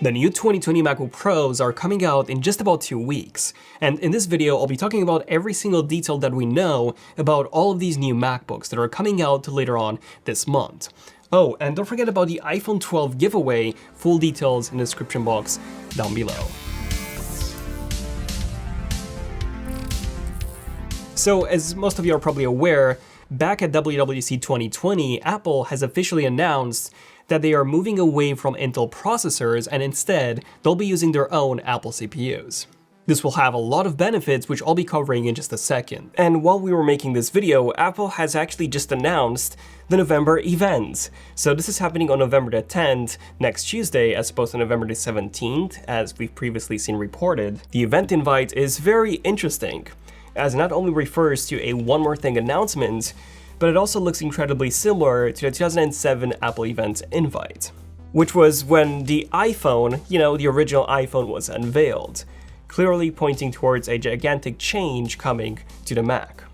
The new 2020 MacBook Pros are coming out in just about 2 weeks, and in this video I'll be talking about every single detail that we know about all of these new MacBooks that are coming out later on this month. Oh, and don't forget about the iPhone 12 giveaway, full details in the description box down below. So, as most of you are probably aware, back at WWDC 2020, Apple has officially announced that they are moving away from Intel processors and instead they'll be using their own Apple CPUs. This will have a lot of benefits, which I'll be covering in just a second. And while we were making this video, Apple has actually just announced the November event. So this is happening on November the 10th, next Tuesday, as opposed to November the 17th, as we've previously seen reported. The event invite is very interesting, as it not only refers to a One More Thing announcement, but it also looks incredibly similar to the 2007 Apple event invite, which was when the iPhone, the original iPhone, was unveiled, clearly pointing towards a gigantic change coming to the Mac.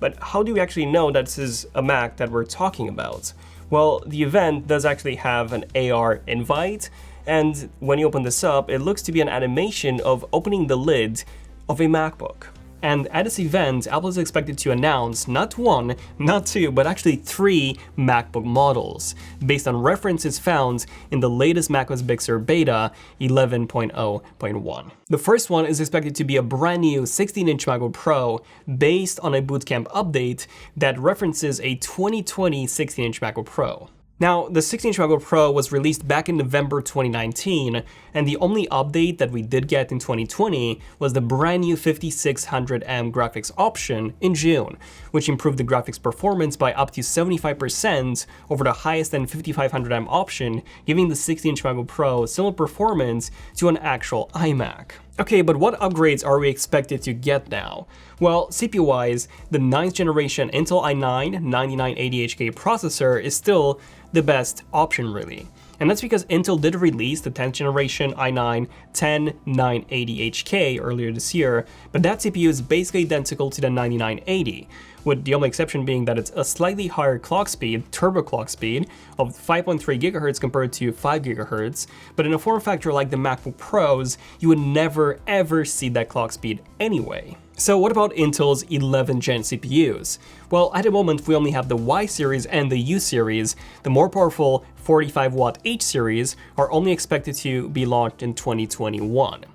But how do we actually know that this is a Mac that we're talking about? Well, the event does actually have an AR invite, and when you open this up, it looks to be an animation of opening the lid of a MacBook. And at this event, Apple is expected to announce not one, not two, but actually 3 MacBook models, based on references found in the latest macOS Big Sur beta 11.0.1. The first one is expected to be a brand new 16-inch MacBook Pro based on a bootcamp update that references a 2020 16-inch MacBook Pro. Now, the 16-inch MacBook Pro was released back in November 2019, and the only update that we did get in 2020 was the brand new 5600M graphics option in June, which improved the graphics performance by up to 75% over the highest end 5500M option, giving the 16-inch MacBook Pro similar performance to an actual iMac. Okay, but what upgrades are we expected to get now? Well, CPU-wise, the 9th generation Intel i9 9980HK processor is still the best option really. And that's because Intel did release the 10th generation i9 10980HK earlier this year, but that CPU is basically identical to the 9980, with the only exception being that it's a slightly higher clock speed, turbo clock speed, of 5.3 GHz compared to 5 GHz, but in a form factor like the MacBook Pros, you would never ever see that clock speed anyway. So what about Intel's 11th gen CPUs? Well, at the moment we only have the Y series and the U series. The more powerful 45-watt H series are only expected to be launched in 2021.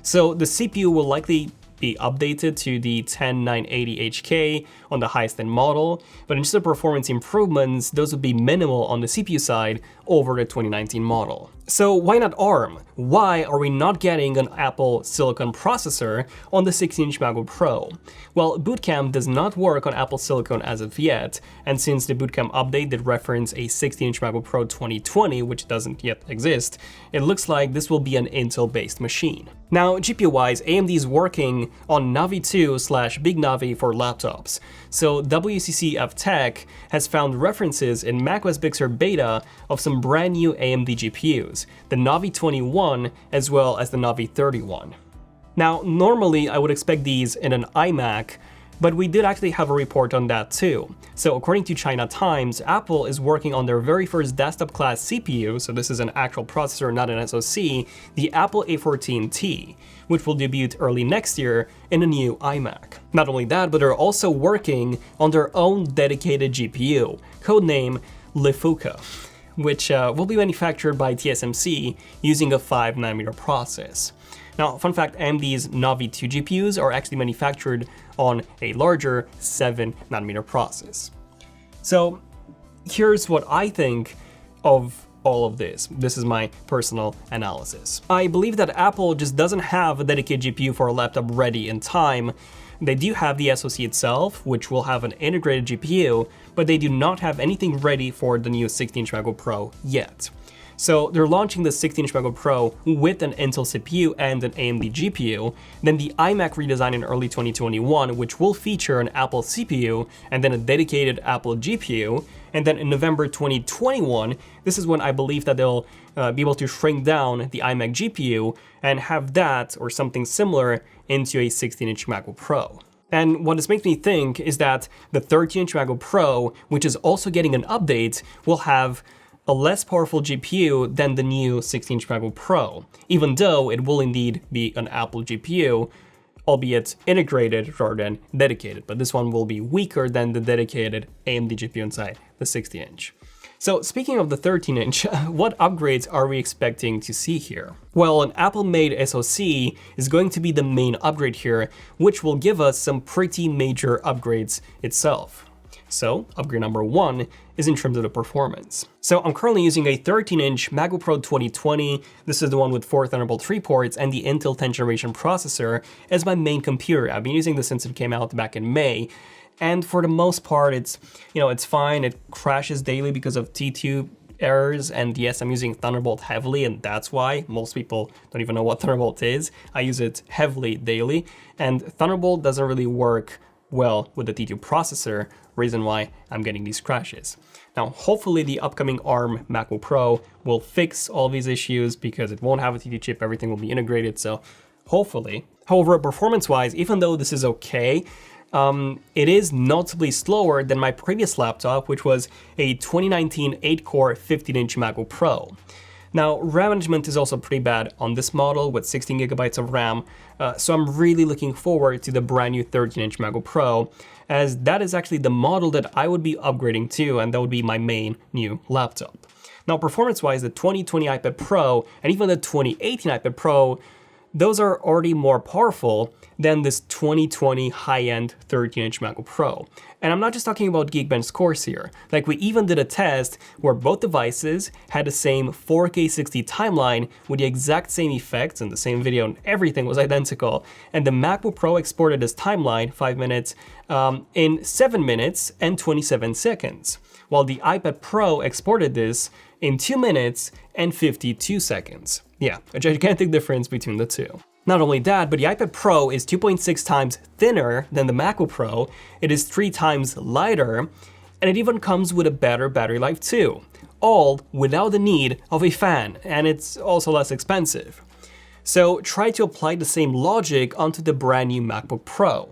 So the CPU will likely be updated to the 10980HK on the highest end model, but in just the performance improvements, those would be minimal on the CPU side over the 2019 model. So why not ARM? Why are we not getting an Apple Silicon processor on the 16-inch MacBook Pro? Well, Bootcamp does not work on Apple Silicon as of yet, and since the Bootcamp update did reference a 16-inch MacBook Pro 2020, which doesn't yet exist, it looks like this will be an Intel-based machine. Now, GPU-wise, AMD is working on Navi 2/Big Navi for laptops. So ZONEofTECH has found references in macOS Big Sur beta of some brand new AMD GPUs, the Navi 21 as well as the Navi 31. Now, normally I would expect these in an iMac, but we did actually have a report on that too. So according to China Times, Apple is working on their very first desktop class CPU, so this is an actual processor, not an SoC, the Apple A14T, which will debut early next year in a new iMac. Not only that, but they're also working on their own dedicated GPU, codename Lifuka, which will be manufactured by TSMC using a 5nm process. Now, fun fact, AMD's Navi 2 GPUs are actually manufactured on a larger 7nm process. So here's what I think of all of this. This is my personal analysis. I believe that Apple just doesn't have a dedicated GPU for a laptop ready in time. They do have the SoC itself, which will have an integrated GPU, but they do not have anything ready for the new 16-inch MacBook Pro yet. So they're launching the 16-inch MacBook Pro with an Intel CPU and an AMD GPU, then the iMac redesign in early 2021, which will feature an Apple CPU and then a dedicated Apple GPU, and then in November 2021, this is when I believe that they'll be able to shrink down the iMac GPU and have that or something similar into a 16-inch MacBook Pro. And what this makes me think is that the 13-inch MacBook Pro, which is also getting an update, will have a less powerful GPU than the new 16-inch MacBook Pro, even though it will indeed be an Apple GPU, albeit integrated rather than dedicated, but this one will be weaker than the dedicated AMD GPU inside the 16-inch. So speaking of the 13-inch, what upgrades are we expecting to see here? Well, an Apple-made SoC is going to be the main upgrade here, which will give us some pretty major upgrades itself. So upgrade number 1 is in terms of the performance. So I'm currently using a 13-inch MacBook Pro 2020. This is the one with 4 Thunderbolt 3 ports and the Intel 10th generation processor as my main computer. I've been using this since it came out back in May. And for the most part, it's fine. It crashes daily because of T2 errors. And yes, I'm using Thunderbolt heavily, and that's why most people don't even know what Thunderbolt is. I use it heavily daily, and Thunderbolt doesn't really work well with the T2 processor, reason why I'm getting these crashes. Now, hopefully the upcoming ARM MacBook Pro will fix all these issues because it won't have a T2 chip, everything will be integrated, so hopefully. However, performance-wise, even though this is okay, it is noticeably slower than my previous laptop, which was a 2019 8-core 15-inch MacBook Pro. Now, RAM management is also pretty bad on this model with 16 gigabytes of RAM, so I'm really looking forward to the brand new 13-inch MacBook Pro, as that is actually the model that I would be upgrading to, and that would be my main new laptop. Now, performance-wise, the 2020 iPad Pro and even the 2018 iPad Pro, those are already more powerful than this 2020 high-end 13-inch MacBook Pro. And I'm not just talking about Geekbench scores here. Like, we even did a test where both devices had the same 4K 60 timeline with the exact same effects and the same video, and everything was identical. And the MacBook Pro exported this timeline, 5 minutes, in 7 minutes and 27 seconds, while the iPad Pro exported this in 2 minutes and 52 seconds. Yeah, a gigantic difference between the two. Not only that, but the iPad Pro is 2.6 times thinner than the MacBook Pro, it is 3 times lighter, and it even comes with a better battery life too, all without the need of a fan, and it's also less expensive. So try to apply the same logic onto the brand new MacBook Pro.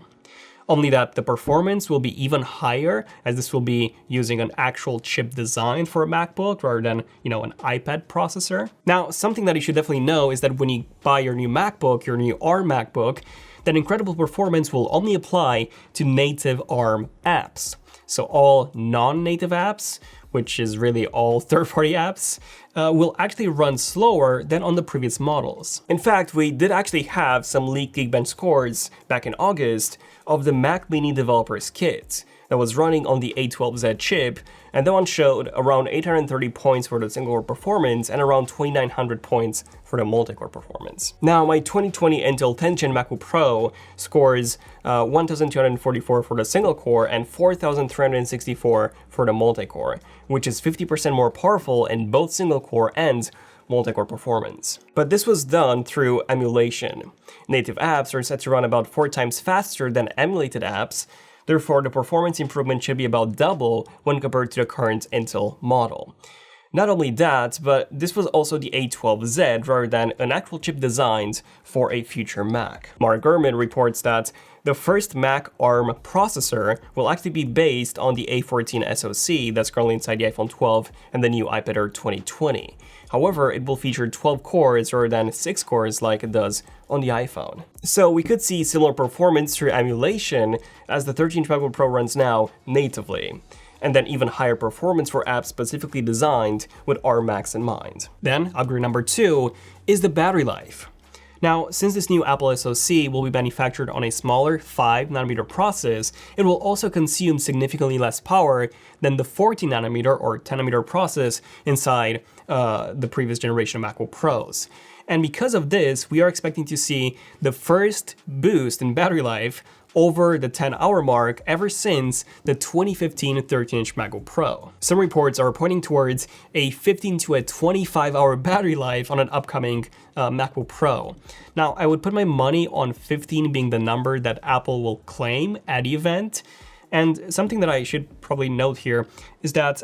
Only that the performance will be even higher, as this will be using an actual chip design for a MacBook rather than, an iPad processor. Now, something that you should definitely know is that when you buy your new MacBook, your new ARM MacBook, that incredible performance will only apply to native ARM apps. So all non-native apps, which is really all third-party apps, will actually run slower than on the previous models. In fact, we did actually have some leaked Geekbench scores back in August of the Mac Mini Developers Kit that was running on the A12Z chip, and that one showed around 830 points for the single-core performance and around 2,900 points for the multi-core performance. Now, my 2020 Intel 10th Gen MacBook Pro scores 1,244 for the single-core and 4,364 for the multi-core, which is 50% more powerful in both single-core and multi-core performance. But this was done through emulation. Native apps are set to run about 4 times faster than emulated apps, therefore the performance improvement should be about double when compared to the current Intel model. Not only that, but this was also the A12Z rather than an actual chip designed for a future Mac. Mark Gurman reports that the first Mac ARM processor will actually be based on the A14 SoC that's currently inside the iPhone 12 and the new iPad Air 2020. However, it will feature 12 cores rather than 6 cores like it does on the iPhone. So we could see similar performance through emulation as the 13-inch MacBook Pro runs now natively, and then even higher performance for apps specifically designed with ARM Macs in mind. Then, upgrade number 2 is the battery life. Now, since this new Apple SoC will be manufactured on a smaller 5nm process, it will also consume significantly less power than the 14nm or 10nm process inside the previous generation of MacBook Pros. And because of this, we are expecting to see the first boost in battery life over the 10-hour mark ever since the 2015 13-inch MacBook Pro. Some reports are pointing towards a 15 to a 25-hour battery life on an upcoming MacBook Pro. Now, I would put my money on 15 being the number that Apple will claim at the event. And something that I should probably note here is that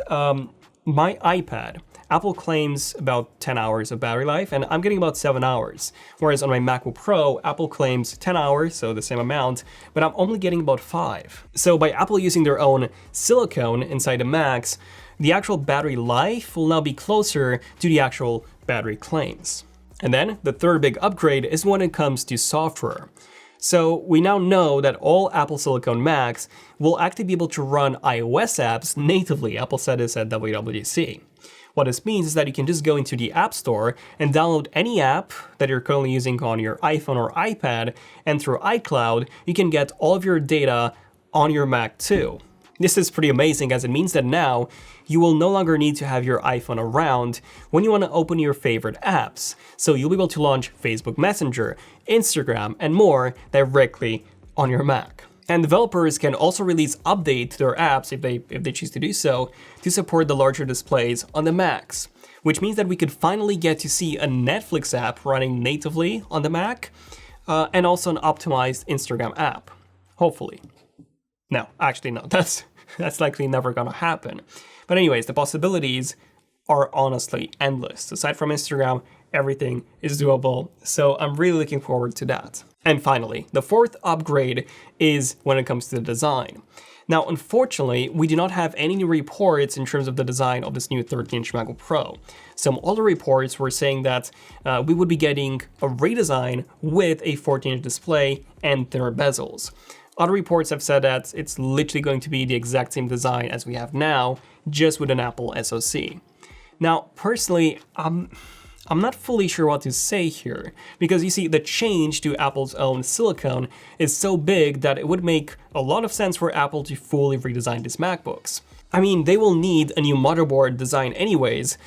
my iPad, Apple claims about 10 hours of battery life, and I'm getting about 7 hours. Whereas on my MacBook Pro, Apple claims 10 hours, so the same amount, but I'm only getting about 5. So by Apple using their own silicone inside the Macs, the actual battery life will now be closer to the actual battery claims. And then the third big upgrade is when it comes to software. So we now know that all Apple Silicon Macs will actually be able to run iOS apps natively. Apple said this at WWDC. What this means is that you can just go into the App Store and download any app that you're currently using on your iPhone or iPad, and through iCloud, you can get all of your data on your Mac too. This is pretty amazing, as it means that now you will no longer need to have your iPhone around when you want to open your favorite apps. So you'll be able to launch Facebook Messenger, Instagram, and more directly on your Mac. And developers can also release updates to their apps if they choose to do so to support the larger displays on the Macs, which means that we could finally get to see a Netflix app running natively on the Mac, and also an optimized Instagram app, hopefully. No, actually no, that's likely never gonna happen. But anyways, the possibilities are honestly endless. Aside from Instagram, everything is doable, so I'm really looking forward to that. And finally, the fourth upgrade is when it comes to the design. Now, unfortunately, we do not have any new reports in terms of the design of this new 13-inch MacBook Pro. Some older reports were saying that we would be getting a redesign with a 14-inch display and thinner bezels. Other reports have said that it's literally going to be the exact same design as we have now, just with an Apple SoC. Now, personally, I'm not fully sure what to say here, because you see, the change to Apple's own silicon is so big that it would make a lot of sense for Apple to fully redesign these MacBooks. I mean, they will need a new motherboard design anyways,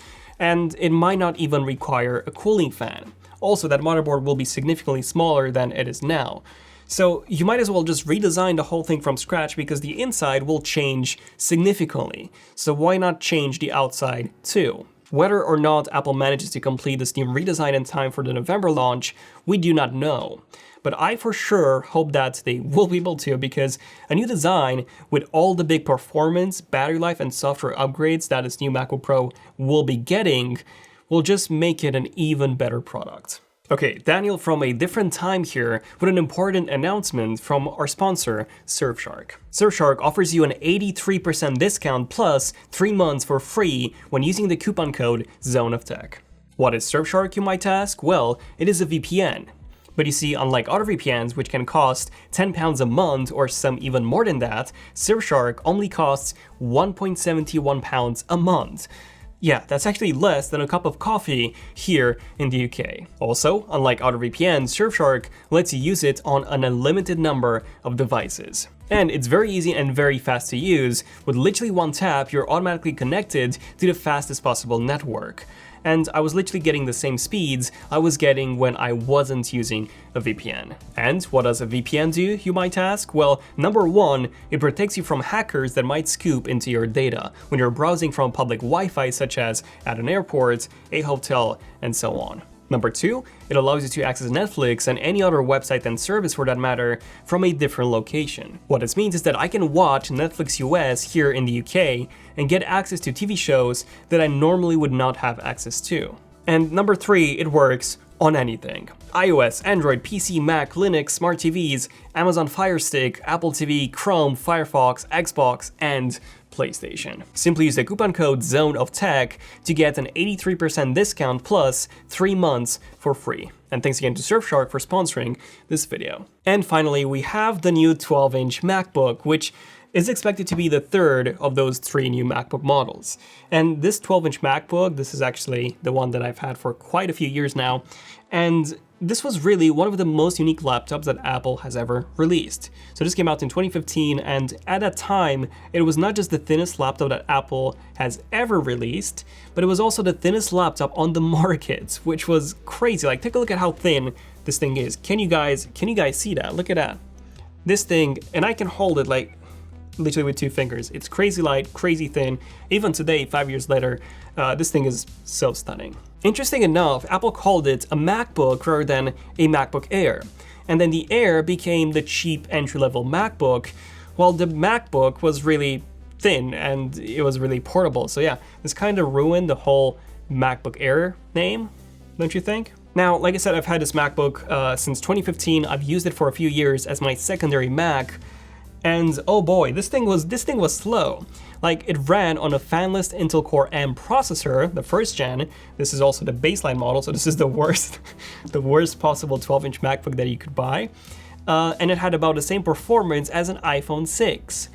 and it might not even require a cooling fan. Also, that motherboard will be significantly smaller than it is now. So you might as well just redesign the whole thing from scratch, because the inside will change significantly. So why not change the outside too? Whether or not Apple manages to complete this new redesign in time for the November launch, we do not know. But I for sure hope that they will be able to, because a new design with all the big performance, battery life, and software upgrades that this new MacBook Pro will be getting will just make it an even better product. Okay, Daniel from a different time here with an important announcement from our sponsor, Surfshark. Surfshark offers you an 83% discount plus 3 months for free when using the coupon code ZONEofTECH. What is Surfshark, you might ask? Well, it is a VPN. But you see, unlike other VPNs, which can cost £10 a month or some even more than that, Surfshark only costs £1.71 a month. Yeah, that's actually less than a cup of coffee here in the UK. Also, unlike other VPNs, Surfshark lets you use it on an unlimited number of devices. And it's very easy and very fast to use. With literally one tap, you're automatically connected to the fastest possible network. And I was literally getting the same speeds I was getting when I wasn't using a VPN. And what does a VPN do, you might ask? Well, number one, it protects you from hackers that might scoop into your data when you're browsing from public Wi-Fi, such as at an airport, a hotel, and so on. Number two, it allows you to access Netflix and any other website and service for that matter from a different location. What this means is that I can watch Netflix US here in the UK and get access to TV shows that I normally would not have access to. And number three, it works on anything. iOS, Android, PC, Mac, Linux, smart TVs, Amazon Fire Stick, Apple TV, Chrome, Firefox, Xbox, and PlayStation. Simply use the coupon code ZONEofTECH to get an 83% discount plus 3 months for free. And thanks again to Surfshark for sponsoring this video. And finally, we have the new 12-inch MacBook, which is expected to be the third of those 3 new MacBook models. And this 12-inch MacBook, this is actually the one that I've had for quite a few years now, and this was really one of the most unique laptops that Apple has ever released. So this came out in 2015, and at that time, it was not just the thinnest laptop that Apple has ever released, but it was also the thinnest laptop on the market, which was crazy. Like, take a look at how thin this thing is. Can you guys see that? Look at that. This thing, and I can hold it like literally with 2 fingers. It's crazy light, crazy thin. Even today, 5 years later, this thing is so stunning. Interesting enough, Apple called it a MacBook rather than a MacBook Air. And then the Air became the cheap entry-level MacBook, while the MacBook was really thin and it was really portable. So yeah, this kind of ruined the whole MacBook Air name, don't you think? Now, like I said, I've had this MacBook since 2015. I've used it for a few years as my secondary Mac. And oh boy, this thing was slow. Like, it ran on a fanless Intel Core M processor, the first gen. This is also the baseline model, so this is the worst, the worst possible 12-inch MacBook that you could buy. And it had about the same performance as an iPhone 6.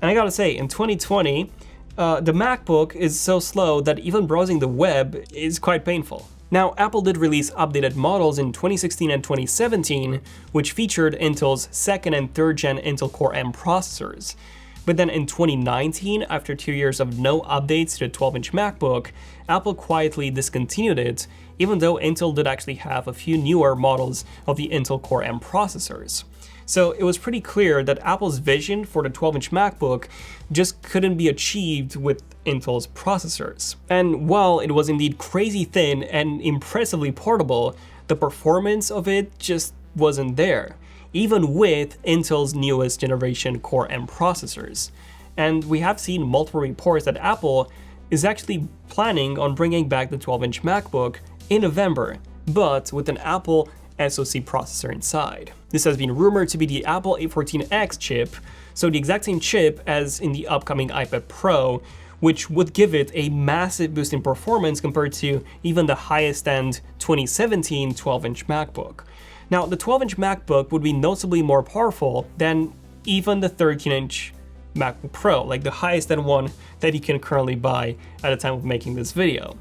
And I gotta say, in 2020, the MacBook is so slow that even browsing the web is quite painful. Now, Apple did release updated models in 2016 and 2017, which featured Intel's second and third gen Intel Core M processors. But then in 2019, after 2 years of no updates to the 12-inch MacBook, Apple quietly discontinued it, even though Intel did actually have a few newer models of the Intel Core M processors. So it was pretty clear that Apple's vision for the 12-inch MacBook just couldn't be achieved with Intel's processors. And while it was indeed crazy thin and impressively portable, the performance of it just wasn't there, even with Intel's newest generation Core M processors. And we have seen multiple reports that Apple is actually planning on bringing back the 12-inch MacBook in November, but with an Apple SoC processor inside. This has been rumored to be the Apple A14X chip, so the exact same chip as in the upcoming iPad Pro, which would give it a massive boost in performance compared to even the highest-end 2017 12-inch MacBook. Now, the 12-inch MacBook would be noticeably more powerful than even the 13-inch MacBook Pro, like the highest-end one that you can currently buy at the time of making this video.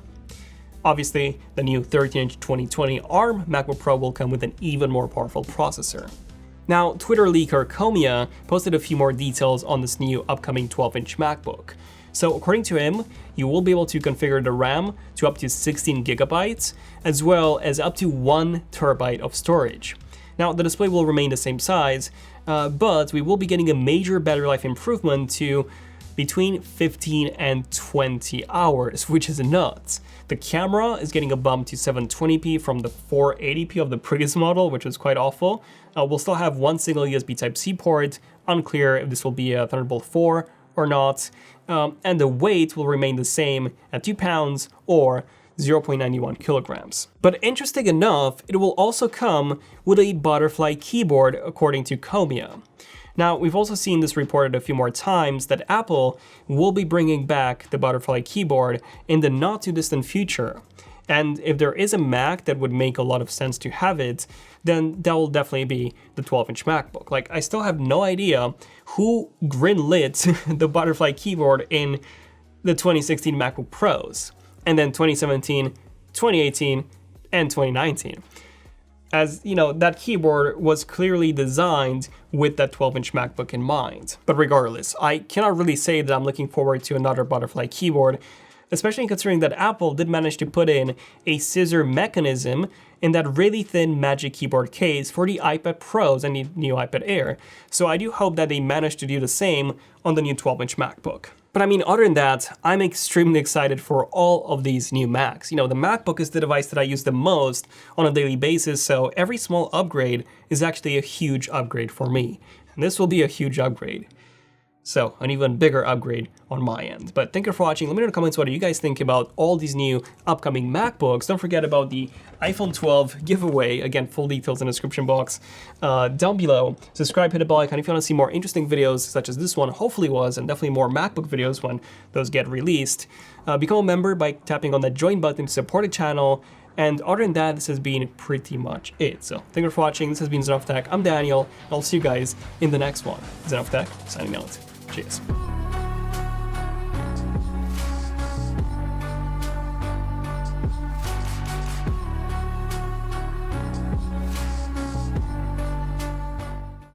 Obviously, the new 13-inch 2020 ARM MacBook Pro will come with an even more powerful processor. Now, Twitter leaker Komia posted a few more details on this new upcoming 12-inch MacBook. So according to him, you will be able to configure the RAM to up to 16 gigabytes, as well as up to 1 terabyte of storage. Now, the display will remain the same size, but we will be getting a major battery life improvement to between 15 and 20 hours, which is nuts. The camera is getting a bump to 720p from the 480p of the previous model, which was quite awful. We'll still have one single USB Type-C port, unclear if this will be a Thunderbolt 4 or not, and the weight will remain the same at 2 pounds or 0.91 kilograms. But interesting enough, it will also come with a butterfly keyboard, according to Komia. Now, we've also seen this reported a few more times that Apple will be bringing back the butterfly keyboard in the not too distant future. And if there is a Mac that would make a lot of sense to have it, then that will definitely be the 12-inch MacBook. Like, I still have no idea who greenlit the butterfly keyboard in the 2016 MacBook Pros, and then 2017, 2018, and 2019. As you know, that keyboard was clearly designed with that 12-inch MacBook in mind. But regardless, I cannot really say that I'm looking forward to another butterfly keyboard, especially considering that Apple did manage to put in a scissor mechanism in that really thin Magic Keyboard case for the iPad Pros and the new iPad Air. So I do hope that they manage to do the same on the new 12-inch MacBook. But I mean, other than that, I'm extremely excited for all of these new Macs. You know, the MacBook is the device that I use the most on a daily basis, so every small upgrade is actually a huge upgrade for me. And this will be a huge upgrade. So, an even bigger upgrade on my end. But thank you for watching. Let me know in the comments what you guys think about all these new upcoming MacBooks. Don't forget about the iPhone 12 giveaway. Again, full details in the description box down below. Subscribe, hit the bell icon if you want to see more interesting videos such as this one hopefully was, and definitely more MacBook videos when those get released. Become a member by tapping on that join button to support the channel. And other than that, this has been pretty much it. So thank you for watching. This has been ZONEofTECH. I'm Daniel, and I'll see you guys in the next one. ZONEofTECH, signing out. Cheers.